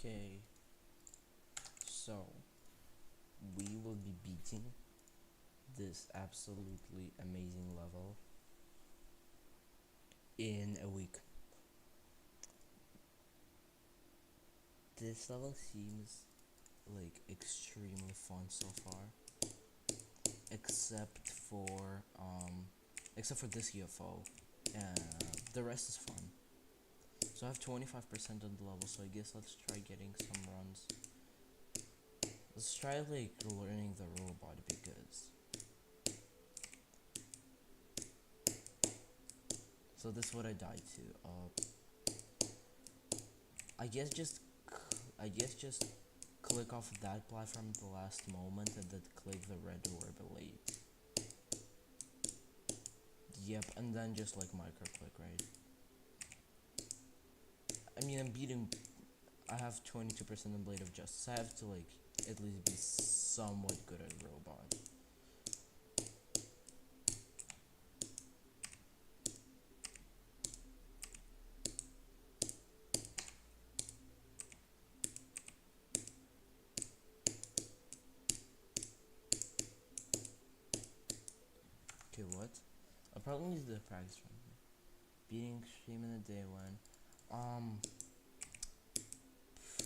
Okay, so we will be beating this absolutely amazing level in a week. This level seems like extremely fun so far, except for this UFO. The rest is fun. So I have 25% on the level, so I guess let's try getting some runs. Let's try like learning the robot because. So this is what I died to. I guess just click off of that platform at the last moment and then click the red orb late. Yep, and then just like micro click, right? I mean, I'm beating. I have 22% on Blade of Justice. I have to like at least be somewhat good at robot. Okay, what? I'll probably need to practice from here. Beating stream in a day when,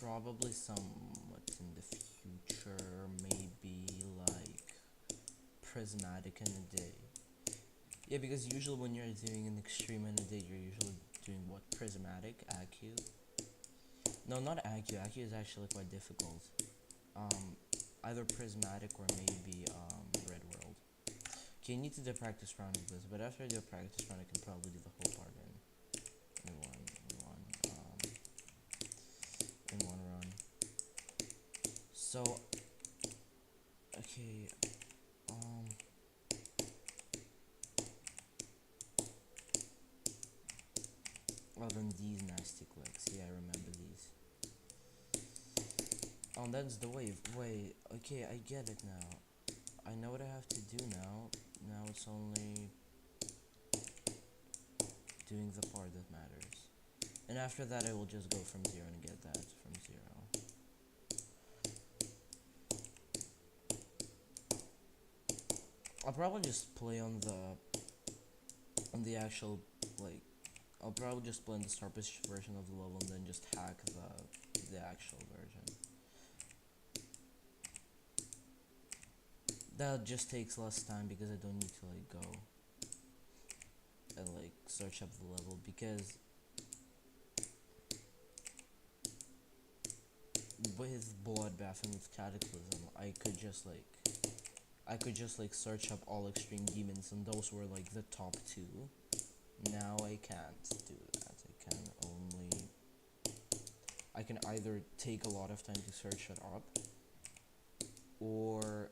probably somewhat in the future, maybe like prismatic in a day. Yeah, because usually when you're doing an extreme in a day, you're usually doing what? Prismatic, AQ. No, not AQ. AQ is actually quite difficult. Either prismatic or maybe red world. Okay, you need to do a practice round of this, but after I do a practice round, I can probably do the whole part in one run. So, okay, um, well then these nasty clicks. Yeah, I remember these. Oh, that's the wave. Wait, okay, I get it now. I know what I have to do now. Now it's only doing the part that matters. And after that, I will just go from 0 and get that from 0. I'll probably just play on the actual, like, I'll probably just play on the Starfish version of the level and then just hack the actual version. That just takes less time because I don't need to like go and like search up the level, because with Bloodbath and with Cataclysm I could just like search up all extreme demons, and those were like the top 2. Now I can't do that. I can either take a lot of time to search it up or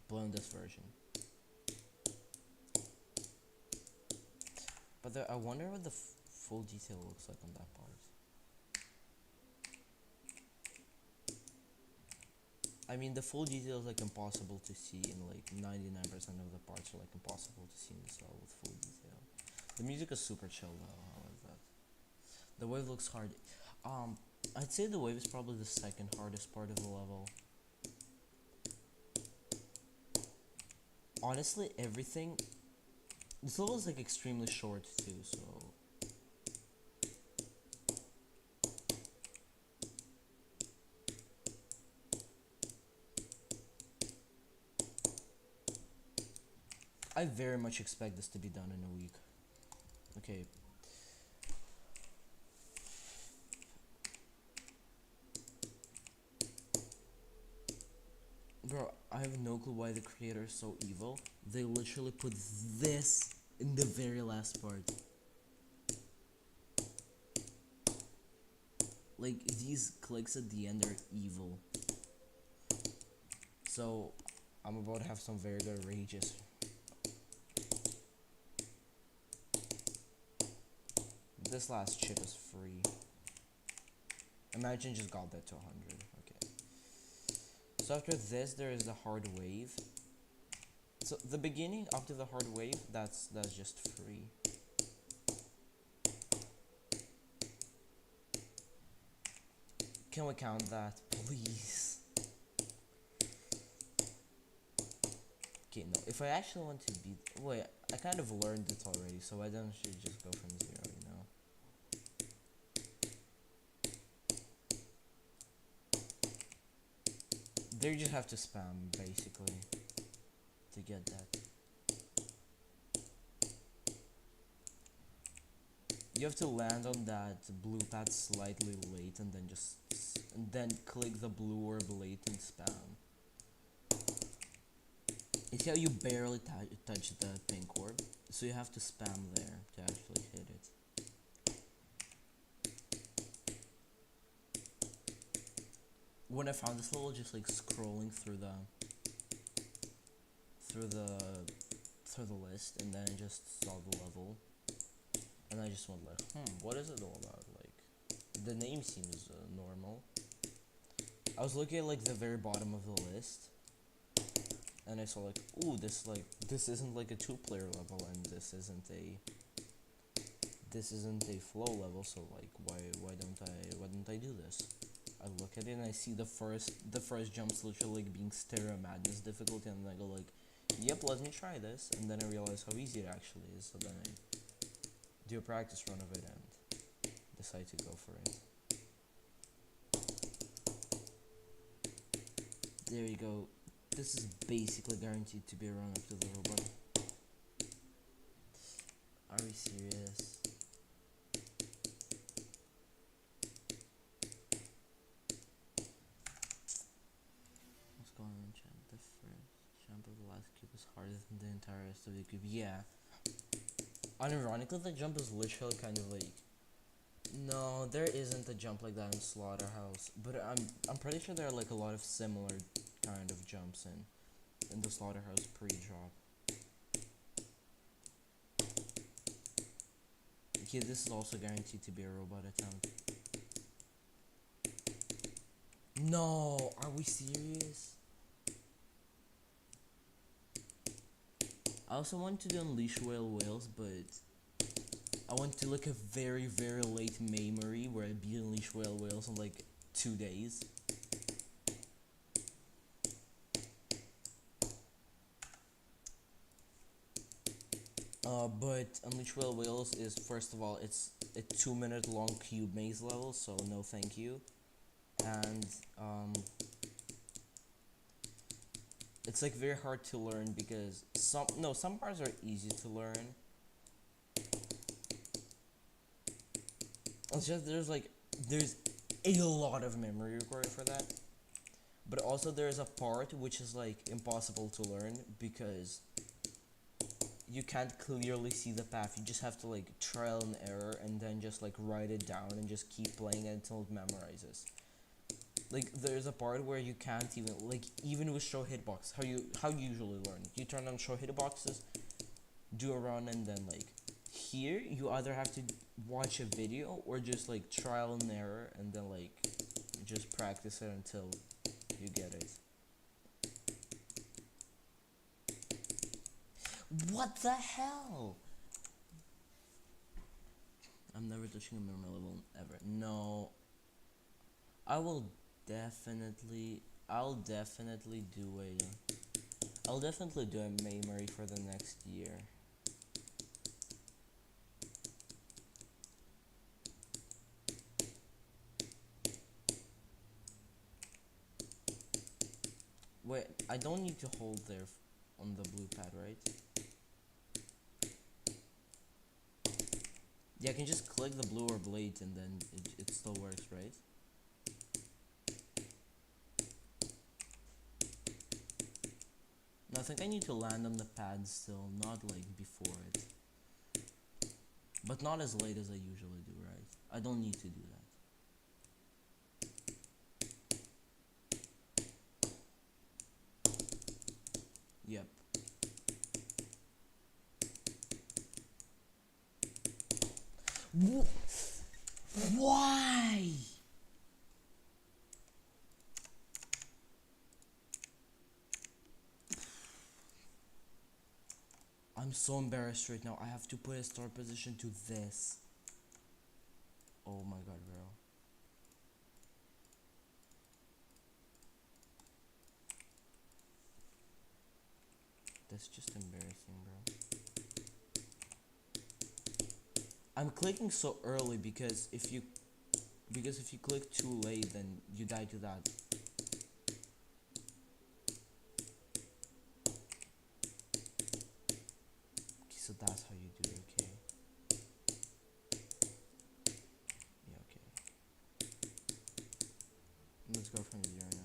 blend this version. But I wonder what the full detail looks like on that part. I mean, the full detail is like impossible to see in like 99% of the parts are like impossible to see in this level with full detail. The music is super chill though, I like that. The wave looks hard. I'd say the wave is probably the second hardest part of the level. Honestly, everything. This level is like extremely short too, so. I very much expect this to be done in a week. Okay. Bro, I have no clue why the creator is so evil. They literally put this in the very last part. Like, these clicks at the end are evil. So, I'm about to have some very good rages. This last chip is free. Imagine just got that to 100. Okay. So after this, there is the hard wave. So the beginning up to the hard wave, that's just free. Can we count that, please? Okay, no. If I actually want to beat, wait, I kind of learned it already, so why don't you just go from 0? You know. There you just have to spam basically to get that. You have to land on that blue pad slightly late and then click the blue orb late and spam. You see how you barely touch the pink orb? So you have to spam there to actually hit it. When I found this level, just like scrolling through the list, and then I just saw the level, and I just went like, what is it all about? Like, the name seems normal. I was looking at like the very bottom of the list, and I saw like, ooh, this isn't like a 2-player level, and this isn't a flow level, so like why don't I do this? I look at it and I see the first jump's literally like being Stereo Madness difficulty, and then I go like, yep, let me try this, and then I realize how easy it actually is, so then I do a practice run of it and decide to go for it. There you go. This is basically guaranteed to be a run up to the robot. Are we serious? Let's go and enchant the first jump of the last cube is harder than the entire rest of the cube. Yeah. Unironically, the jump is literally kind of like, no, there isn't a jump like that in Slaughterhouse, but I'm pretty sure there are like a lot of similar kind of jumps in the Slaughterhouse pre-drop. Okay, this is also guaranteed to be a robot attempt. No, are we serious? I also want to do Unleash Whale Whales, but I want to like a very, very late memory where I beat Unleash Whale Whales in like 2 days. But Unleash Whale Whales is, first of all, it's a 2-minute long cube maze level, so no thank you. And it's like very hard to learn because some parts are easy to learn. It's just there's a lot of memory required for that. But also there's a part which is like impossible to learn because you can't clearly see the path. You just have to like trial and error and then just like write it down and just keep playing it until it memorizes. Like there's a part where you can't even with show hitbox, how you usually learn. You turn on show hitboxes, do a run, and then like here you either have to watch a video or just like trial and error and then like just practice it until you get it. What the hell? I'm never touching a memory level ever. No. I'll definitely do a memory for the next year. Wait, I don't need to hold there on the blue pad, right? Yeah, I can just click the blue or blade and then it still works, right? No, I think I need to land on the pad still, not like before it. But not as late as I usually do, right? I don't need to do that. Yep. Why? I'm so embarrassed right now. I have to put a start position to this. Oh my god, bro. it's just embarrassing, bro. I'm clicking so early because if you click too late, then you die to that. Okay, so that's how you do it. Okay. Yeah. Okay. Let's go from 0 now.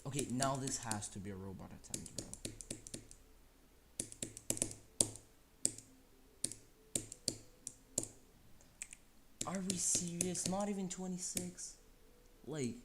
Okay, now this has to be a robot attempt, bro. Are we serious? Not even 26? Like...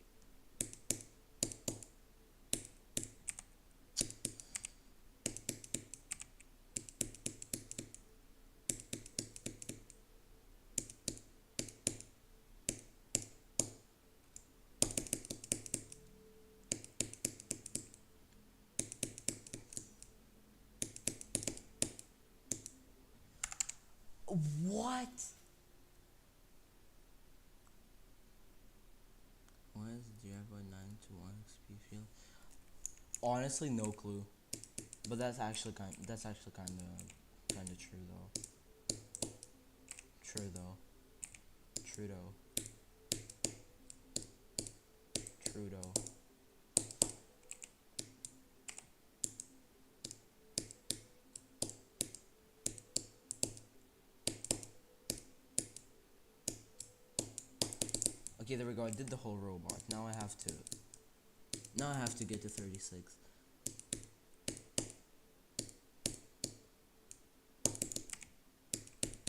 What? What is Diablo 9 to 1 XP field? Honestly, no clue. But that's actually kind of true though. True though. True though. True though. Okay, there we go. I did the whole robot. Now I have to get to 36.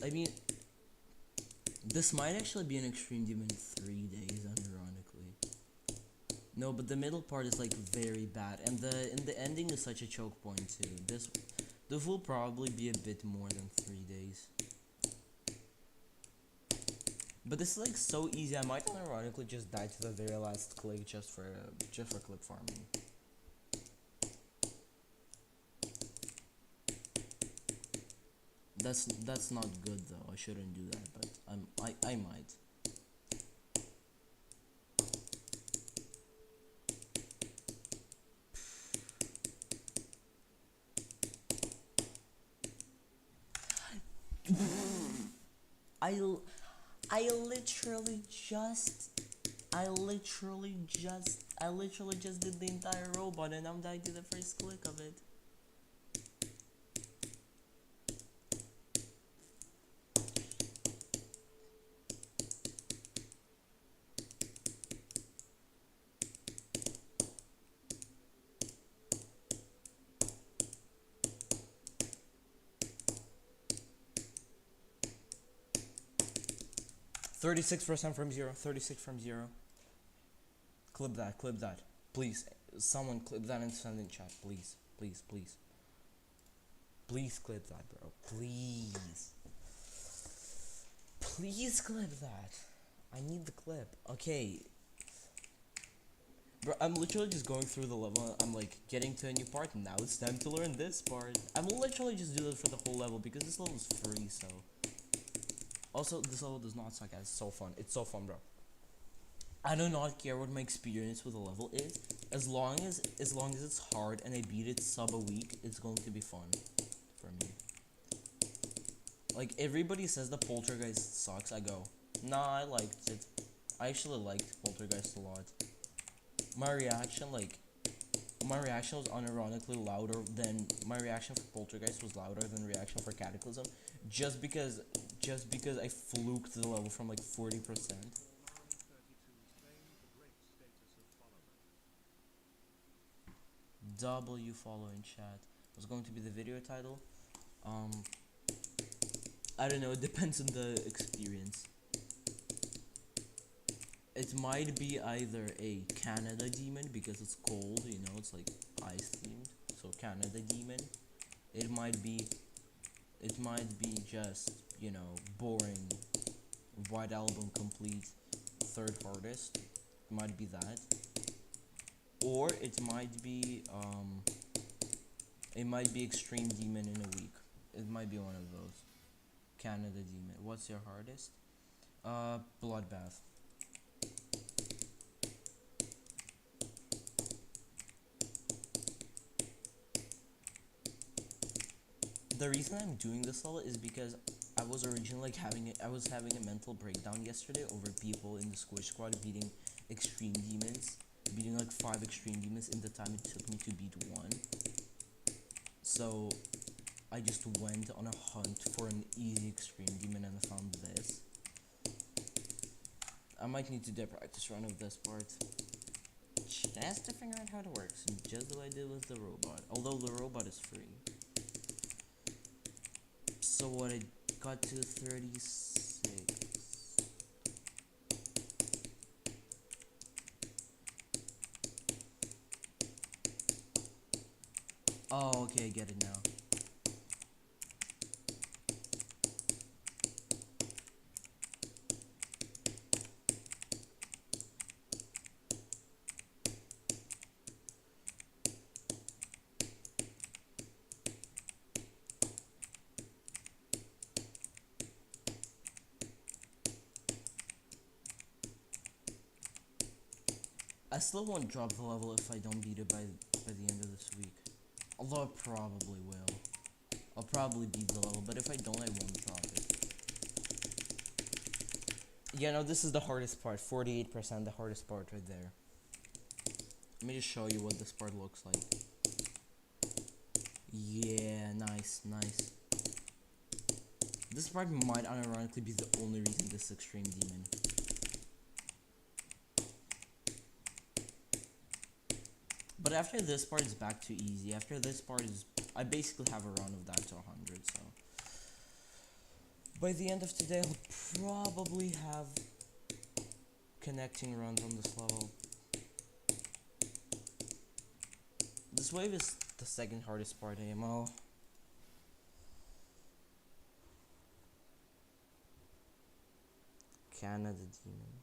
I mean, this might actually be an extreme demon in 3 days, unironically. No, but the middle part is like very bad, and the ending is such a choke point too. This will probably be a bit more than 3 days. But this is like so easy. I might unironically just die to the very last click just for clip farming. That's not good though. I shouldn't do that, but I might. I literally just did the entire robot and I'm dying to the first click of it. %, from 0. 36 from 0. Clip that. Please, someone clip that and send in chat. Please. Please clip that, bro. Please. Please clip that. I need the clip. Okay. Bro, I'm literally just going through the level. I'm like getting to a new part. And now it's time to learn this part. I'm literally just do this for the whole level because this level is free, so. Also, this level does not suck, guys. It's so fun. It's so fun, bro. I do not care what my experience with the level is. As long as it's hard and I beat it sub a week, it's going to be fun for me. Like, everybody says the Poltergeist sucks. I go, nah, I liked it. I actually liked Poltergeist a lot. My reaction was unironically louder than my reaction for Poltergeist was louder than reaction for Cataclysm, just because I fluked the level from like 40%. W follow in chat was going to be the video title. I don't know, it depends on the experience. It might be either a Canada demon because it's cold, you know, it's like ice themed, so Canada demon. It might be just, you know, boring White Album complete third hardest. It might be that. Or it might be extreme demon in a week. It might be one of those. Canada Demon. What's your hardest? Bloodbath. The reason I'm doing this all is because I was originally like I was having a mental breakdown yesterday over people in the Squish Squad beating extreme demons, beating like 5 extreme demons in the time it took me to beat one. So I just went on a hunt for an easy extreme demon and I found this. I might need to do a practice run of this part just to figure out how it works, just the way I did with the robot. Although the robot is free. So what, I got to 36. Oh, okay, I get it now. I still won't drop the level if I don't beat it by the end of this week. Although I probably will. I'll probably beat the level, but if I don't, I won't drop it. Yeah, no, this is the hardest part. 48%, the hardest part right there. Let me just show you what this part looks like. Yeah, nice, nice. This part might unironically be the only reason this extreme demon. But after this part, it's back to easy. After this part is, I basically have a run of that to 100, so. By the end of today, I'll probably have connecting runs on this level. This wave is the second hardest part, AMO. Canada Demon.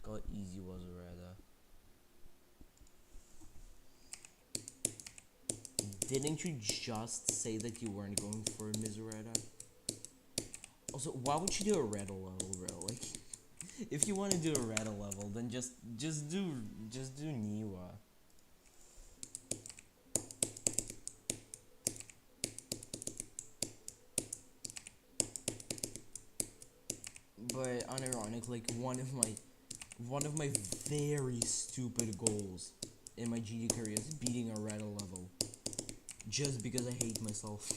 God, easy was rather. Didn't you just say that you weren't going for Miserata? Also, why would you do a Rattle level, bro? Like, if you want to do a Rattle level, then just do Niwa. But unironic, like one of my very stupid goals in my GD career is beating a Rattle level. Just because I hate myself.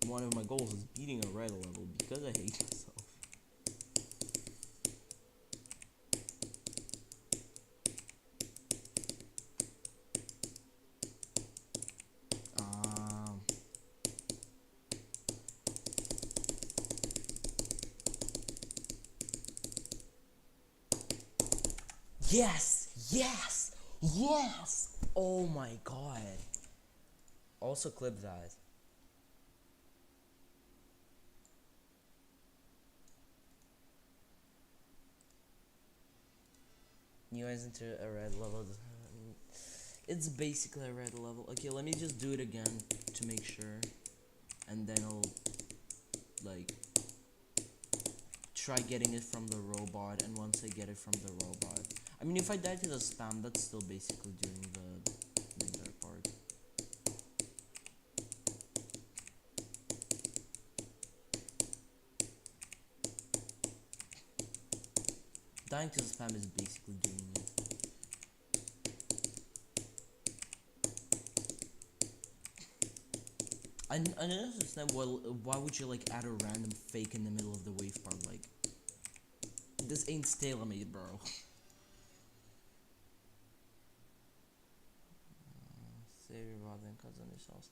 One of my goals is beating a Rattle level because I hate myself. Yes! Yes! Yes! Oh my god. Also clip that. New eyes into a red level. It's basically a red level. Okay, let me just do it again to make sure. And then I'll like try getting it from the robot, and once I get it from the robot, I mean, if I die to the spam, that's still basically doing the entire part. Dying to the spam is basically doing it. I don't understand why would you like add a random fake in the middle of the wave part, like, this ain't stalemate, bro. Save your bot then cuts on yourselves.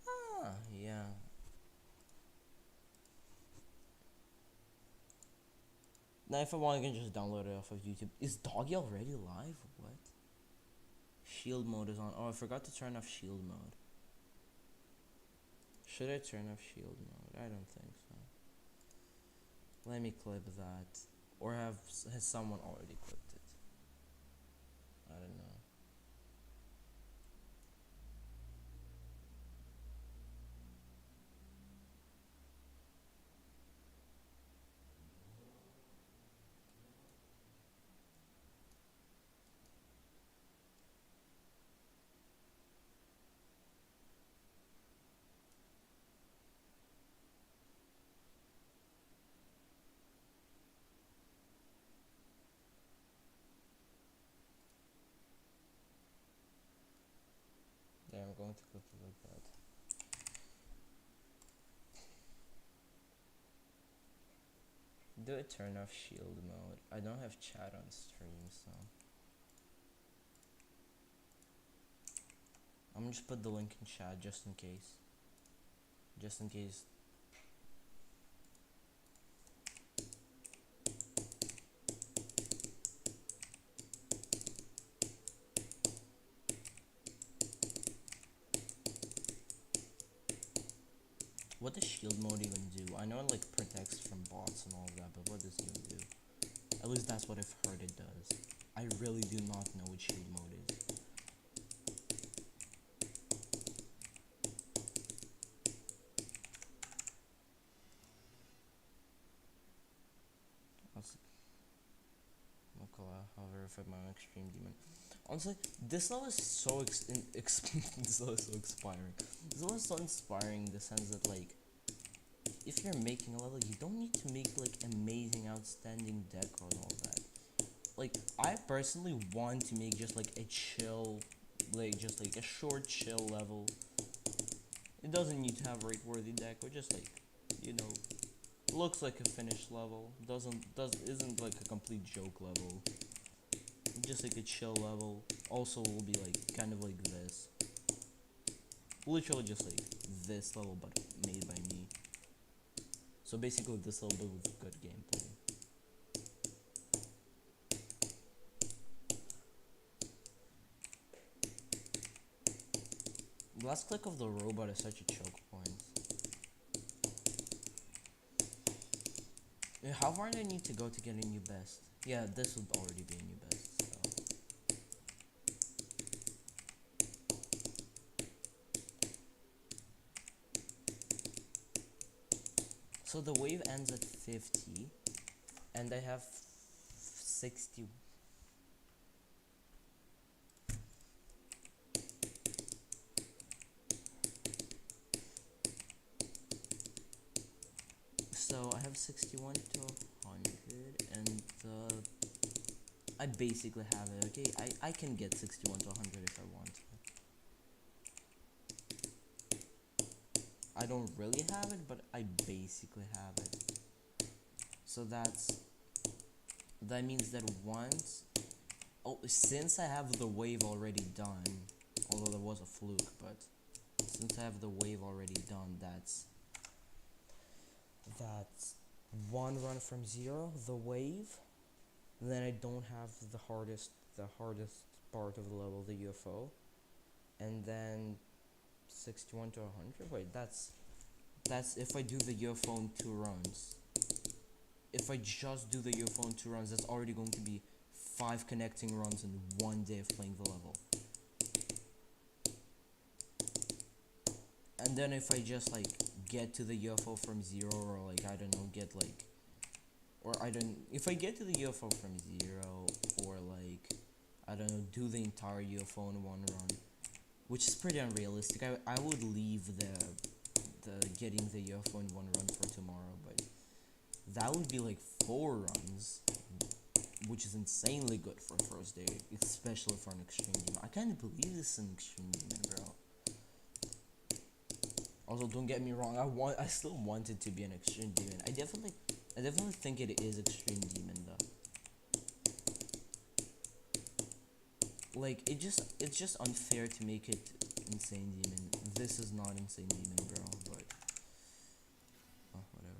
Ah, yeah. Now if I want, I can just download it off of YouTube. Is Doggy already live? What? Shield mode is on. Oh, I forgot to turn off shield mode. Should I turn off shield mode? I don't think so. Let me clip that. Or has someone already clipped it? I don't know. Yeah, I'm going to click it like that. Do I turn off shield mode? I don't have chat on stream, so I'm gonna just put the link in chat just in case. Just in case. What does shield mode even do? I know it like protects from bots and all of that, but what does it even do? At least that's what I've heard it does. I really do not know what shield mode is. Let's I'll verify my own extreme demon. Honestly, this level is so this level is so inspiring. This level is so inspiring in the sense that like, if you're making a level, you don't need to make like amazing, outstanding decor and all that. Like, I personally want to make just like a chill, like just like a short chill level. It doesn't need to have rate worthy decor, just like, you know, looks like a finished level. Isn't like a complete joke level. Just like a chill level. Also will be like kind of like this. Literally just like this level but made by me. So basically this level but with good gameplay. The last click of the robot is such a choke point. How far do I need to go to get a new best? Yeah, this would already be a new best, so. So the wave ends at 50, and I have 60. So I have 61 to 100, and I basically have it, okay? I can get 61 to 100 if I want to. I don't really have it, but I basically have it. So that means that once, since I have the wave already done, although there was a fluke, but since I have the wave already done, that's one run from 0, the wave. Then I don't have the hardest part of the level, the UFO, and then 61 to 100. Wait, that's if I do the UFO in 2 runs. If I just do the UFO in 2 runs, that's already going to be 5 connecting runs in 1 day of playing the level. And then if I just like get to the UFO from 0, or like I don't know, get like, or I don't, if I get to the UFO from 0, or like I don't know, do the entire UFO in 1 run, which is pretty unrealistic. I would leave the getting the UFO in 1 run for tomorrow, but that would be like 4 runs, which is insanely good for a first day, especially for an extreme demon. I kind of believe this is an extreme demon, bro. Also, don't get me wrong, I still want it to be an extreme demon. I definitely think it is extreme demon though. Like, it's just unfair to make it insane demon. This is not insane demon, bro, but whatever.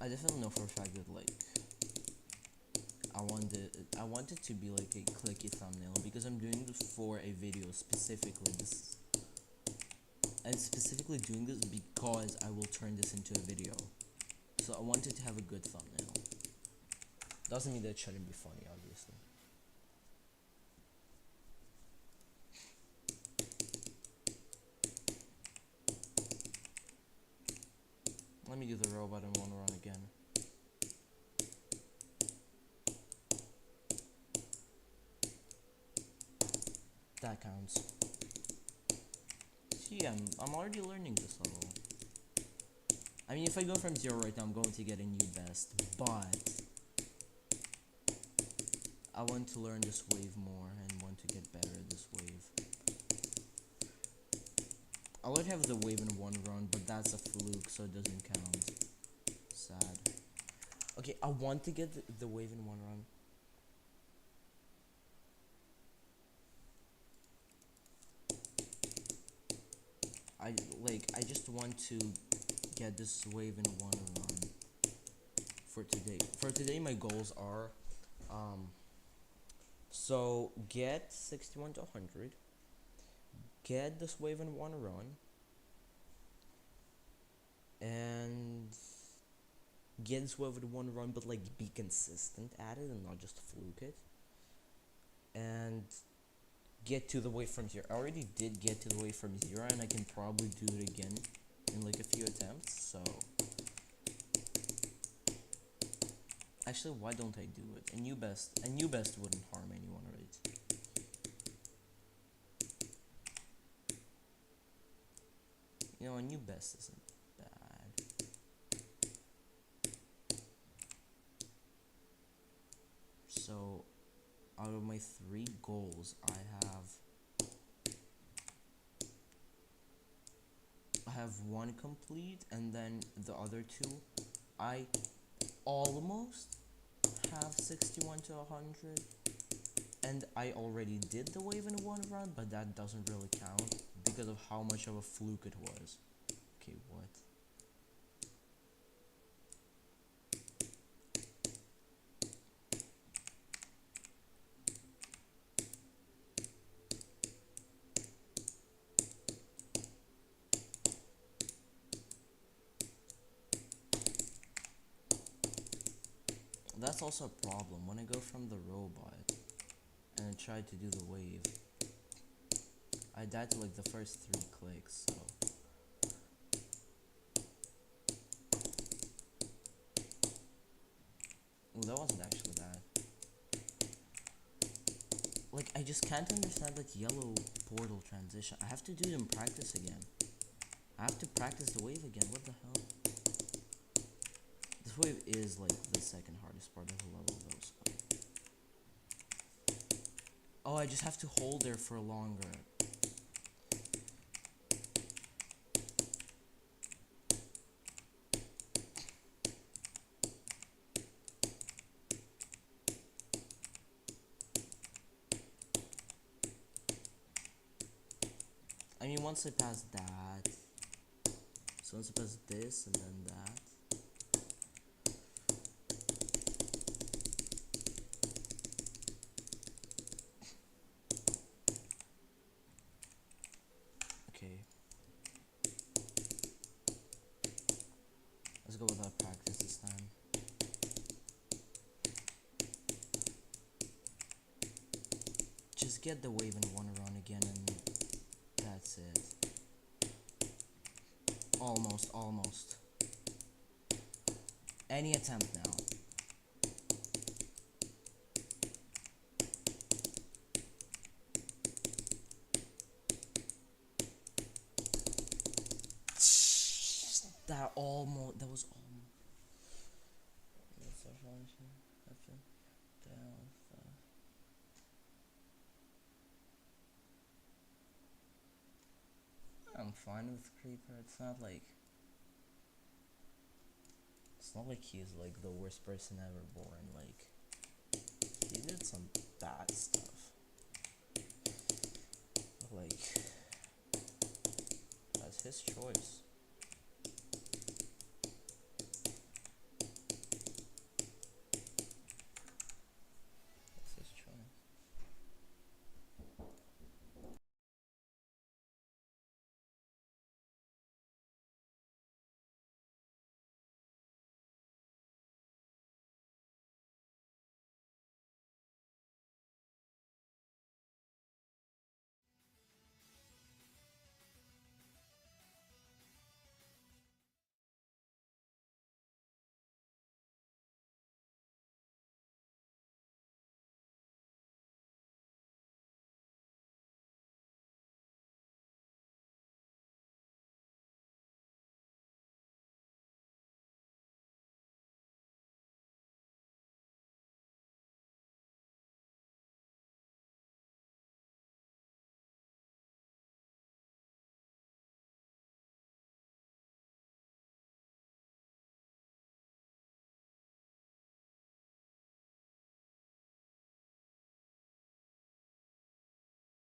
I definitely know for a fact that like I want it to be like a clicky thumbnail because I'm doing this for a video specifically. This and specifically doing this because I will turn this into a video. So I wanted to have a good thumbnail. Doesn't mean that it shouldn't be funny, obviously. Let me do the robot in one run again. That counts. See, I'm already learning this level. I mean, if I go from 0 right now, I'm going to get a new best, but I want to learn this wave more and want to get better at this wave. I would have the wave in one run, but that's a fluke, so it doesn't count. Sad. Okay, I want to get the wave in one run. I just want to get this wave in one run for today. For today, my goals are, so get 61 to 100, get this wave in one run, and get this wave in one run, but like be consistent at it and not just fluke it, and get to the wave from 0. I already did get to the wave from 0, and I can probably do it again in like a few attempts, so actually, why don't I do it? A new best wouldn't harm anyone, right? You know, a new best isn't bad. So out of my 3 goals, I have 1 complete, and then the other 2 I almost have 61 to 100, and I already did the wave in one run, but that doesn't really count because of how much of a fluke it was. Okay, what? That's also a problem. When I go from the robot and I try to do the wave, I died to like the first 3 clicks, so ooh, that wasn't actually bad. Like, I just can't understand that yellow portal transition. I have to do it in practice again. I have to practice the wave again. What the hell? This wave is like the second hardest part of the level though, so. Oh, I just have to hold there for longer. I mean, once I pass that, so once I pass this and then that. Okay. Let's go without practice this time. Just get the wave in one run again and that's it. Almost. Any attempt now. That was almost. I'm fine with Creeper. It's not like he's like the worst person ever born. Like, he did some bad stuff. But, like, that's his choice.